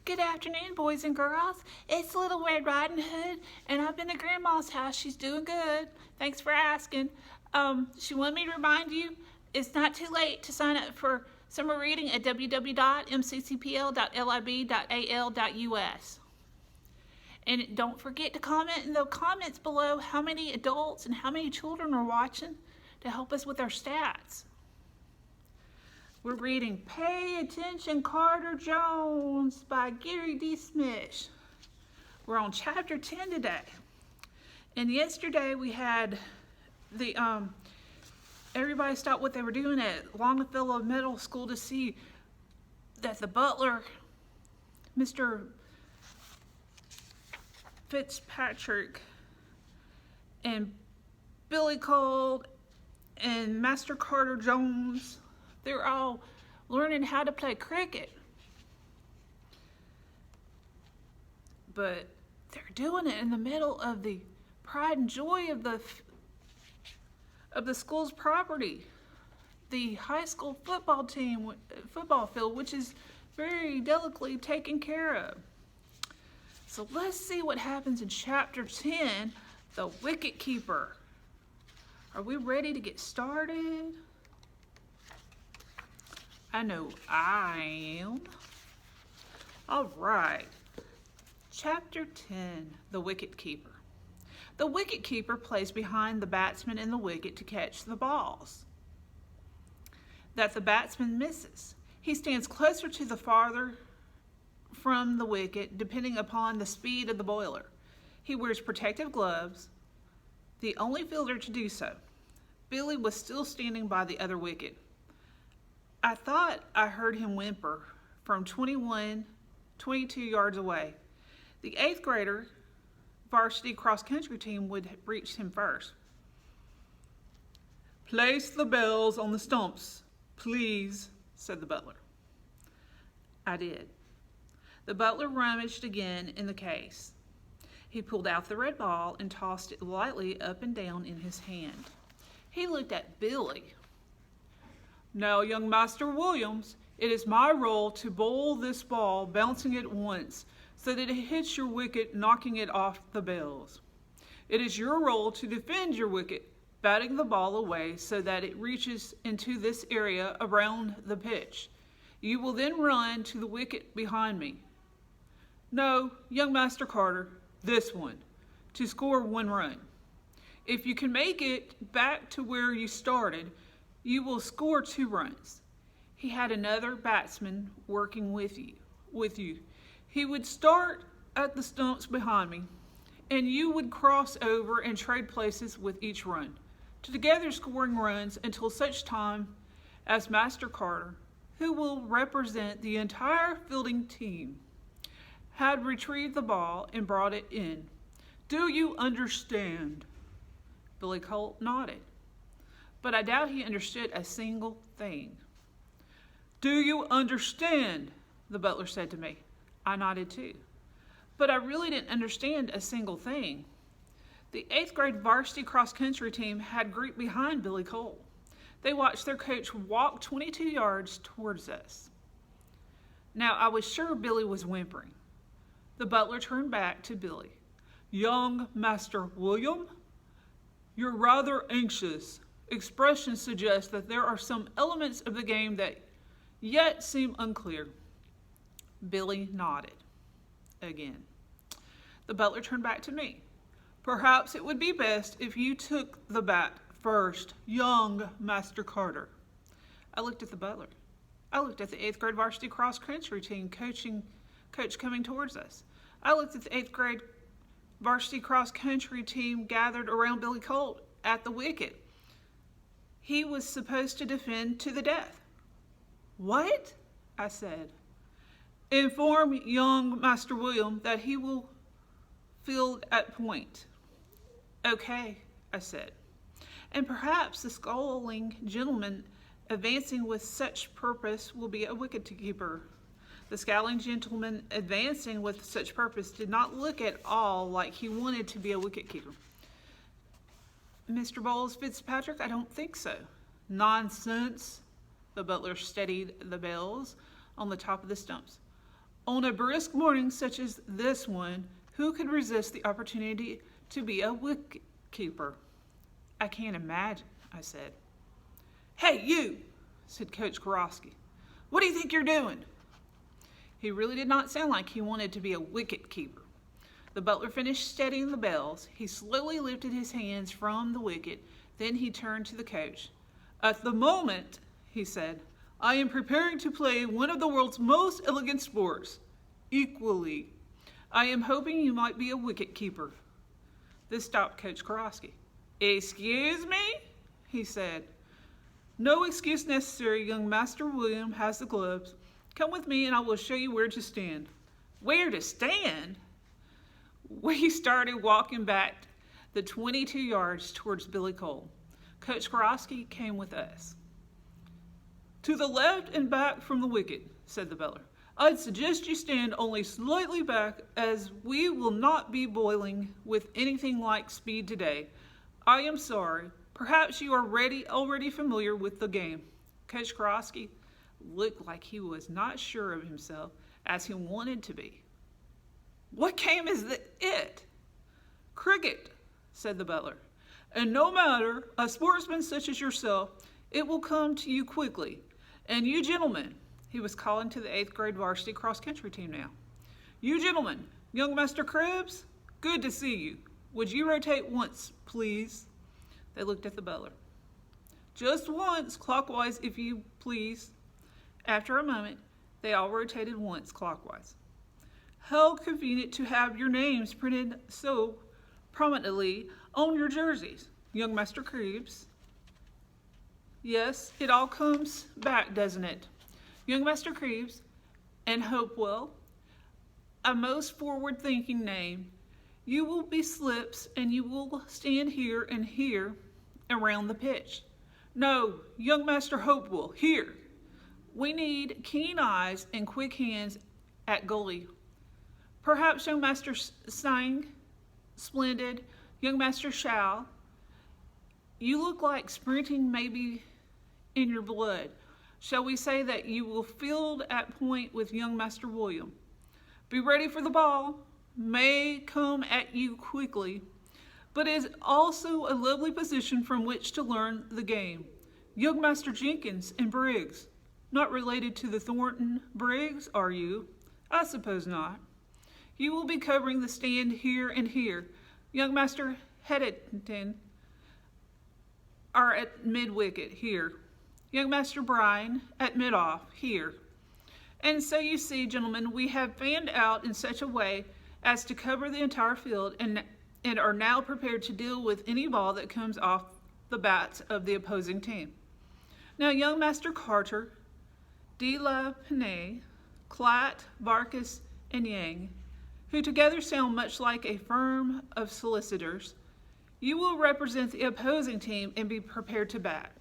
Good afternoon, boys and girls. It's Little Red Riding Hood, and I've been to Grandma's house. She's doing good. Thanks for asking. She wanted me to remind you it's not too late to sign up for summer reading at www.mccpl.lib.al.us. And don't forget to comment in the comments below how many adults and how many children are watching to help us with our stats. We're reading Pay Attention Carter Jones by Gary D. Schmidt. We're on chapter 10 today. And yesterday we had the everybody stopped what they were doing at Longfellow Middle School to see that the butler, Mr. Fitzpatrick, and Billy Cole and Master Carter Jones, they're all learning how to play cricket. But they're doing it in the middle of the pride and joy of the school's property. The high school football field, which is very delicately taken care of. So let's see what happens in chapter 10, The Wicket Keeper. Are we ready to get started? I know I am. All right. Chapter 10, The Wicket Keeper. The wicket keeper plays behind the batsman in the wicket to catch the balls that the batsman misses. He stands closer to the farther from the wicket depending upon the speed of the bowler. He wears protective gloves, the only fielder to do so. Billy was still standing by the other wicket. I thought I heard him whimper from 22 yards away. The 8th grader varsity cross-country team would reach him first. Place the bells on the stumps, please, said the butler. I did. The butler rummaged again in the case. He pulled out the red ball and tossed it lightly up and down in his hand. He looked at Billy. Now, young Master Williams, it is my role to bowl this ball, bouncing it once, so that it hits your wicket, knocking it off the bells. It is your role to defend your wicket, batting the ball away so that it reaches into this area around the pitch. You will then run to the wicket behind me. No, young Master Carter, this one, to score 1 run. If you can make it back to where you started, you will score 2 runs. He had another batsman working with you. He would start at the stumps behind me, and you would cross over and trade places with each run, together scoring runs until such time as Master Carter, who will represent the entire fielding team, had retrieved the ball and brought it in. Do you understand? Billy Colt nodded, but I doubt he understood a single thing. Do you understand? The butler said to me. I nodded too, but I really didn't understand a single thing. The 8th grade varsity cross-country team had grouped behind Billy Cole. They watched their coach walk 22 yards towards us. Now, I was sure Billy was whimpering. The butler turned back to Billy. Young Master William, you're rather anxious. Expression suggests that there are some elements of the game that yet seem unclear. Billy nodded again. The butler turned back to me. Perhaps it would be best if you took the bat first, young Master Carter. I looked at the butler. I looked at the 8th grade varsity cross-country team coach coming towards us. I looked at the 8th grade varsity cross-country team gathered around Billy Colt at the wicket. He was supposed to defend to the death. What? I said. Inform young Master William that he will field at point. Okay, I said. And perhaps the sculling gentleman advancing with such purpose will be a wicket-keeper. The scowling gentleman advancing with such purpose did not look at all like he wanted to be a wicket-keeper. Mr. Bowles Fitzpatrick, I don't think so. Nonsense. The butler steadied the bells on the top of the stumps. On a brisk morning such as this one, who could resist the opportunity to be a wicket keeper? I can't imagine, I said. Hey, you, said Coach Karofsky. What do you think you're doing? He really did not sound like he wanted to be a wicket keeper. The butler finished steadying the bells. He slowly lifted his hands from the wicket. Then he turned to the coach. At the moment, he said, I am preparing to play one of the world's most elegant sports. Equally, I am hoping you might be a wicket keeper. This stopped Coach Karofsky. Excuse me? He said. No excuse necessary, young Master William has the gloves. Come with me and I will show you where to stand. Where to stand? We started walking back the 22 yards towards Billy Cole. Coach Karofsky came with us. To the left and back from the wicket, said the butler. I'd suggest you stand only slightly back, as we will not be bowling with anything like speed today. I am sorry. Perhaps you are already familiar with the game. Coach Karofsky looked like he was not sure of himself, as he wanted to be. What game is it? Cricket, said the butler. And no matter, a sportsman such as yourself, it will come to you quickly. And you gentlemen, he was calling to the 8th grade varsity cross-country team now. You gentlemen, young Master Krebs, good to see you. Would you rotate once, please? They looked at the butler. Just once, clockwise, if you please. After a moment, they all rotated once clockwise. How convenient to have your names printed so prominently on your jerseys, young Master Krebs. Yes, it all comes back, doesn't it? Young Master Krebs and Hopewell, a most forward-thinking name. You will be slips and you will stand here and here around the pitch. No, young Master Hopewell, here. We need keen eyes and quick hands at goalie. Perhaps young Master Sang, splendid. Young Master Shao, you look like sprinting maybe in your blood. Shall we say that you will field at point with young Master William? Be ready for the ball. May come at you quickly, but is also a lovely position from which to learn the game. Young Master Jenkins and Briggs. Not related to the Thornton Briggs, are you? I suppose not. You will be covering the stand here and here. Young Master Headington are at mid-wicket here. Young Master Bryan at mid-off here. And so you see, gentlemen, we have fanned out in such a way as to cover the entire field and are now prepared to deal with any ball that comes off the bats of the opposing team. Now, young Master Carter, De La Pinay, Klatt, Barkis, and Yang, who together sound much like a firm of solicitors, you will represent the opposing team and be prepared to bat.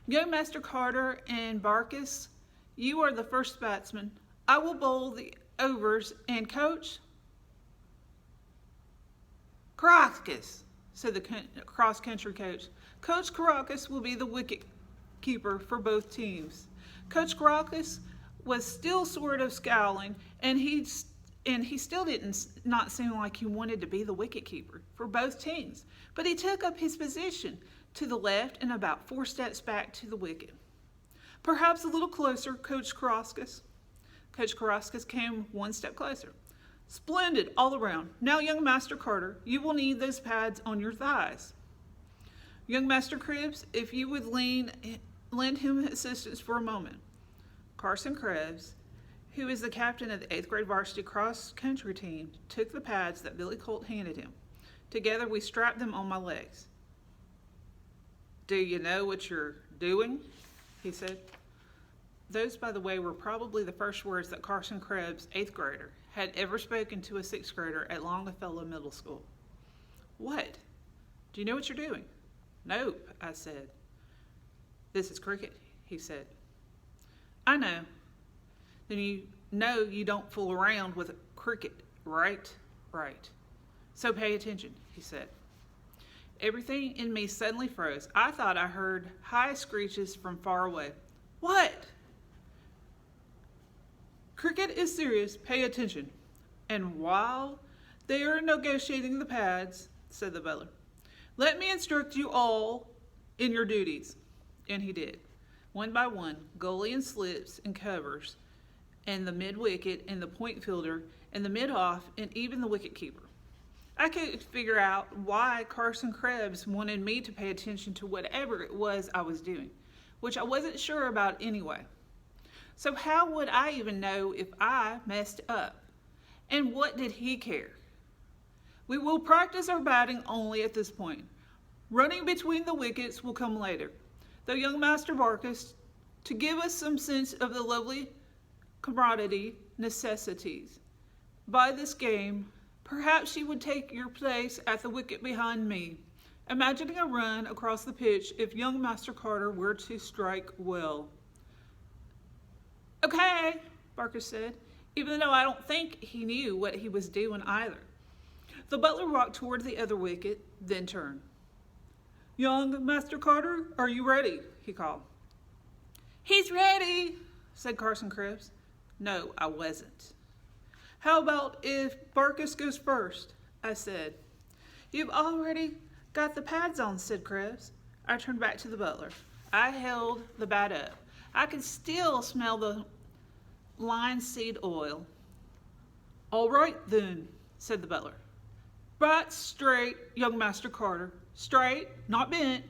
Young Master Carter and Barkis, you are the first batsman. I will bowl the overs, and Coach Karofsky, said the cross-country coach. Coach Karofsky will be the wicket keeper for both teams. Coach Karofsky was still sort of scowling, and he still didn't not seem like he wanted to be the wicket keeper for both teams. But he took up his position to the left and about 4 steps back to the wicket. Perhaps a little closer, Coach Karofsky. Coach Karofsky came 1 step closer. Splendid all around. Now, young Master Carter, you will need those pads on your thighs. Young Master Krebs, if you would lend him assistance for a moment. Carson Krebs, who is the captain of the 8th grade varsity cross-country team, took the pads that Billy Colt handed him. Together, we strapped them on my legs. Do you know what you're doing? He said. Those, by the way, were probably the first words that Carson Krebs, 8th grader, had ever spoken to a 6th grader at Longfellow Middle School. What? Do you know what you're doing? Nope, I said. This is cricket, he said. I know. Then you know you don't fool around with cricket, right? Right. So pay attention, he said. Everything in me suddenly froze. I thought I heard high screeches from far away. What? Cricket is serious. Pay attention. And while they are negotiating the pads, said the butler, let me instruct you all in your duties. And he did. One by one, goalie and slips and covers, and the mid-wicket and the point fielder and the mid-off and even the wicket-keeper. I could figure out why Carson Krebs wanted me to pay attention to whatever it was I was doing, which I wasn't sure about anyway. So how would I even know if I messed up? And what did he care? We will practice our batting only at this point. Running between the wickets will come later, though young Master Barkis, to give us some sense of the lovely camaraderie necessities. By this game, perhaps you would take your place at the wicket behind me, imagining a run across the pitch if young Master Carter were to strike well. Okay, Barkis said, even though I don't think he knew what he was doing either. The butler walked toward the other wicket, then turned. Young Master Carter, are you ready? He called. He's ready, said Carson Krebs. No, I wasn't. How about if Barkis goes first? I said. You've already got the pads on, said Krebs. I turned back to the butler. I held the bat up. I could still smell the linseed oil. All right then, said the butler. Right straight, young Master Carter. Straight, not bent.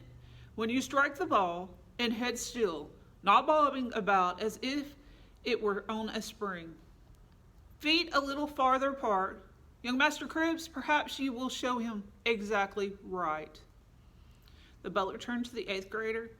When you strike the ball, and head still, not bobbing about as if it were on a spring. Feet a little farther apart. Young Master Krebs, perhaps you will show him exactly right. The butler turned to the 8th grader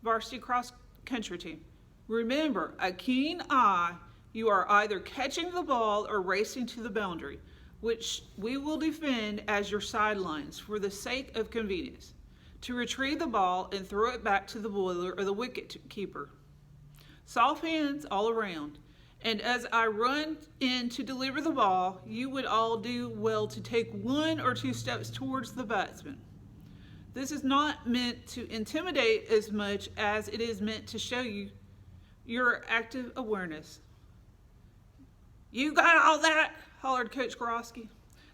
varsity cross country team. Remember, a keen eye. You are either catching the ball or racing to the boundary, which we will defend as your sidelines for the sake of convenience, to retrieve the ball and throw it back to the bowler or the wicket keeper. Soft hands all around, and as I run in to deliver the ball, you would all do well to take 1 or 2 steps towards the batsman. This is not meant to intimidate as much as it is meant to show you your active awareness. You got all that? Hollered Coach Gorosky.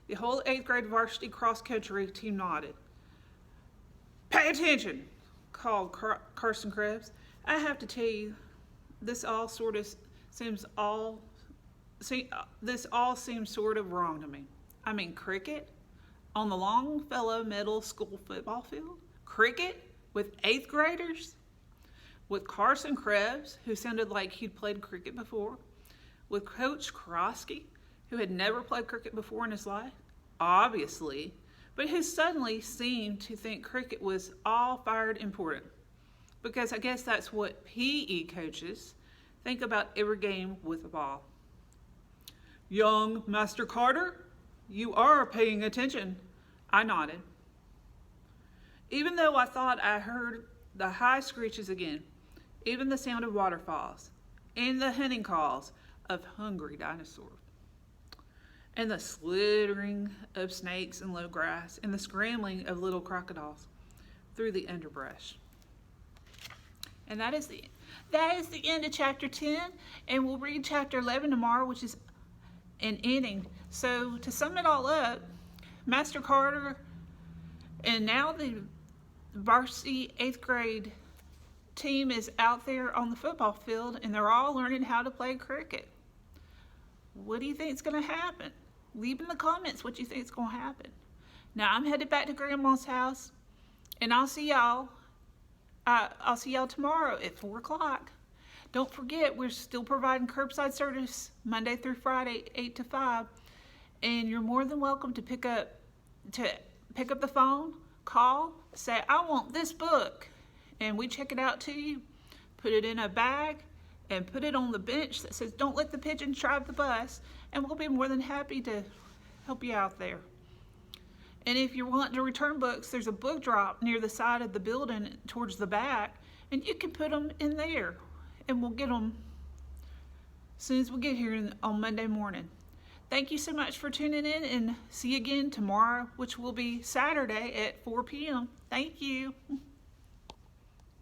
The whole 8th grade varsity cross-country team nodded. Pay attention, called Carson Krebs. I have to tell you, this all seems sort of wrong to me. I mean, cricket on the Longfellow Middle School football field? Cricket with 8th graders? With Carson Krebs, who sounded like he'd played cricket before? With Coach Gorosky, who had never played cricket before in his life? Obviously, but who suddenly seemed to think cricket was all fired important. Because I guess that's what PE coaches think about every game with a ball. Young Master Carter, you are paying attention. I nodded. Even though I thought I heard the high screeches again, even the sound of waterfalls, and the hunting calls of hungry dinosaurs, and the slithering of snakes in low grass, and the scrambling of little crocodiles through the underbrush. And that is the end of chapter 10, and we'll read chapter 11 tomorrow, which is an ending. So to sum it all up, Master Carter and now the varsity 8th grade team is out there on the football field, and they're all learning how to play cricket. What do you think is going to happen? Leave in the comments what you think is going to happen. Now I'm headed back to Grandma's house, and I'll see y'all tomorrow at 4 o'clock. Don't forget, we're still providing curbside service Monday through Friday, 8 to 5, and you're more than welcome to pick up the phone, call, say, I want this book, and we check it out to you, put it in a bag, and put it on the bench that says, don't let the pigeons drive the bus, and we'll be more than happy to help you out there. And if you're wanting to return books, there's a book drop near the side of the building towards the back, and you can put them in there, and we'll get them as soon as we get here on Monday morning. Thank you so much for tuning in, and see you again tomorrow, which will be Saturday at 4 p.m. Thank you.